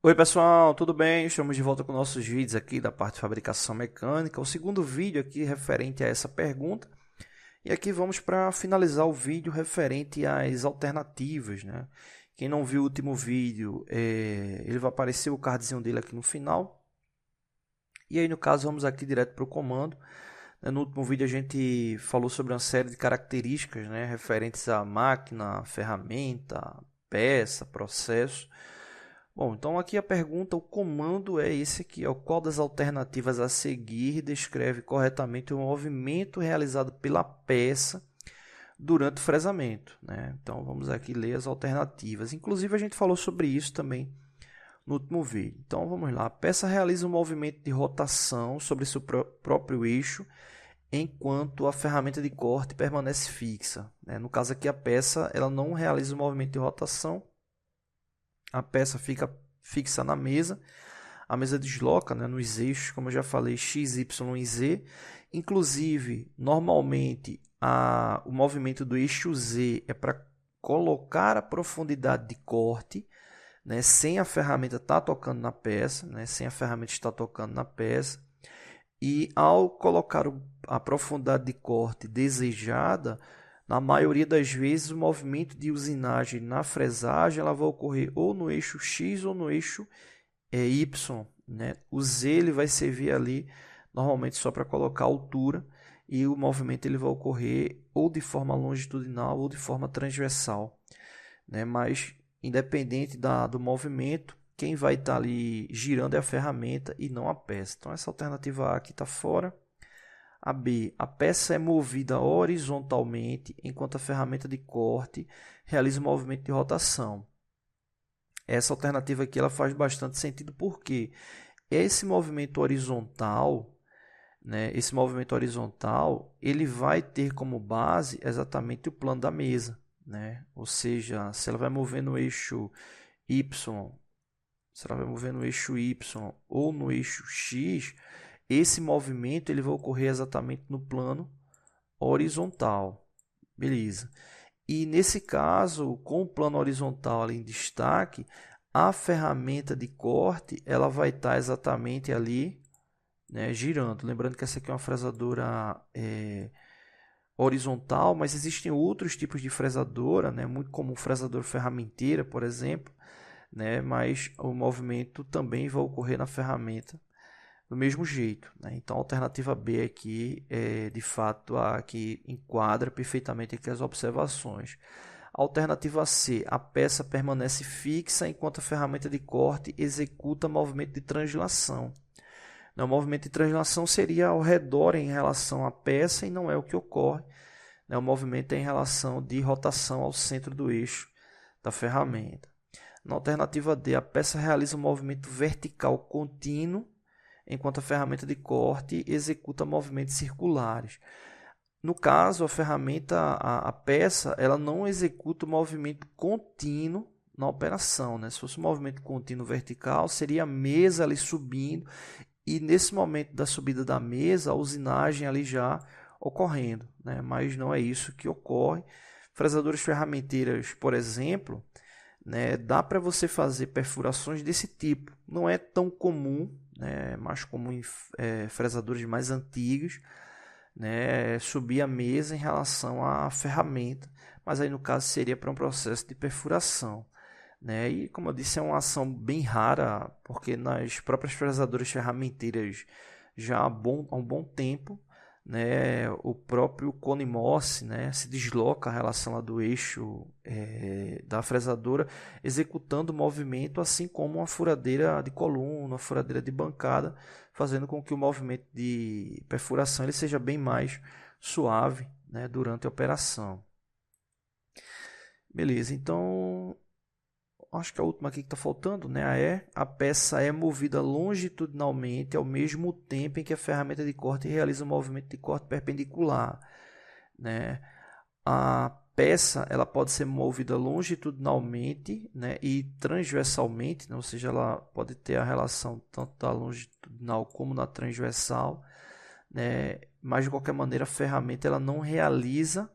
Oi pessoal, tudo bem? Estamos de volta com nossos vídeos aqui da parte de fabricação mecânica. O segundo vídeo aqui referente a essa pergunta. E aqui vamos para finalizar o vídeo referente às alternativas, né? Quem não viu o último vídeo, ele vai aparecer o cardzinho dele aqui no final. E aí no caso vamos aqui direto para o comando. No último vídeo a gente falou sobre uma série de características, né, referentes à máquina, ferramenta, peça, processo. Bom, então aqui a pergunta, o comando é esse aqui, ó, qual das alternativas a seguir descreve corretamente o movimento realizado pela peça durante o fresamento, né? Então vamos aqui ler as alternativas. Inclusive a gente falou sobre isso também no último vídeo. Então vamos lá, a peça realiza um movimento de rotação sobre seu próprio eixo enquanto a ferramenta de corte permanece fixa, né? No caso aqui a peça ela não realiza o movimento de rotação, a peça fica fixa na mesa, a mesa desloca, né, nos eixos, como eu já falei, X, Y e Z. Inclusive, normalmente, o movimento do eixo Z é para colocar a profundidade de corte, né, sem a ferramenta estar tocando na peça, né, sem a ferramenta estar tocando na peça. E ao colocar a profundidade de corte desejada, na maioria das vezes, o movimento de usinagem na fresagem ela vai ocorrer ou no eixo X ou no eixo Y. Né? O Z ele vai servir ali normalmente só para colocar altura e o movimento ele vai ocorrer ou de forma longitudinal ou de forma transversal. Né? Mas, independente do movimento, quem vai estar ali girando é a ferramenta e não a peça. Então, essa alternativa A aqui está fora. A B, a peça é movida horizontalmente enquanto a ferramenta de corte realiza o movimento de rotação. Essa alternativa aqui ela faz bastante sentido porque esse movimento horizontal, né, ele vai ter como base exatamente o plano da mesa, né? Ou seja, se ela vai mover no eixo Y, se ela vai mover no eixo Y ou no eixo X, esse movimento ele vai ocorrer exatamente no plano horizontal. Beleza. E nesse caso, com o plano horizontal ali em destaque, a ferramenta de corte ela vai estar exatamente ali, né, girando. Lembrando que essa aqui é uma fresadora horizontal, mas existem outros tipos de fresadora, né, muito comum fresadora ferramenteira, por exemplo, né, mas o movimento também vai ocorrer na ferramenta do mesmo jeito. Né? Então, a alternativa B aqui é, de fato, a que enquadra perfeitamente aqui as observações. A alternativa C, a peça permanece fixa enquanto a ferramenta de corte executa movimento de translação. O movimento de translação seria ao redor em relação à peça e não é o que ocorre. O movimento é em relação de rotação ao centro do eixo da ferramenta. Na alternativa D, a peça realiza um movimento vertical contínuo enquanto a ferramenta de corte executa movimentos circulares. No caso, a ferramenta, a peça, ela não executa o movimento contínuo na operação. Né? Se fosse um movimento contínuo vertical, seria a mesa ali subindo e nesse momento da subida da mesa, a usinagem ali já ocorrendo. Né? Mas não é isso que ocorre. Fresadoras ferramenteiras, por exemplo, né, dá para você fazer perfurações desse tipo. Não é tão comum, né, é mais comum em fresadores mais antigos, né, subir a mesa em relação à ferramenta, mas aí no caso seria para um processo de perfuração. Né? E como eu disse, é uma ação bem rara, porque nas próprias fresadoras ferramenteiras já há um bom tempo, né, o próprio cone Morse, né, se desloca a relação lá do eixo da fresadora, executando o movimento, assim como uma furadeira de coluna, uma furadeira de bancada, fazendo com que o movimento de perfuração ele seja bem mais suave, né, durante a operação. Beleza, então acho que a última aqui que está faltando, né? A peça é movida longitudinalmente ao mesmo tempo em que a ferramenta de corte realiza o movimento de corte perpendicular. Né? A peça ela pode ser movida longitudinalmente, né, e transversalmente, né? Ou seja, ela pode ter a relação tanto da longitudinal como na transversal. Né? Mas, de qualquer maneira, a ferramenta ela não realiza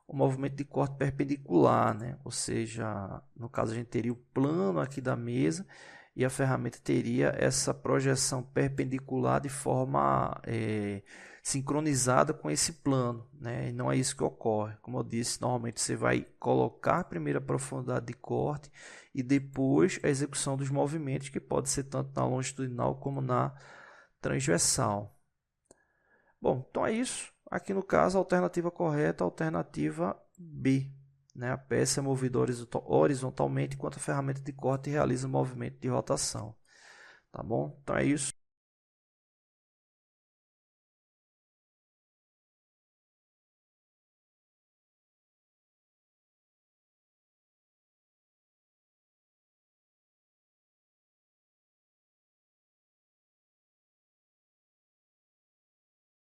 o movimento de corte perpendicular, né? Ou seja, no caso a gente teria o plano aqui da mesa e a ferramenta teria essa projeção perpendicular de forma sincronizada com esse plano, né? E não é isso que ocorre. Como eu disse, normalmente você vai colocar primeiro a profundidade de corte e depois a execução dos movimentos, que pode ser tanto na longitudinal como na transversal. Bom, então é isso. Aqui no caso, a alternativa correta, a alternativa B. Né? A peça é movida horizontalmente, enquanto a ferramenta de corte realiza o movimento de rotação. Tá bom? Então é isso.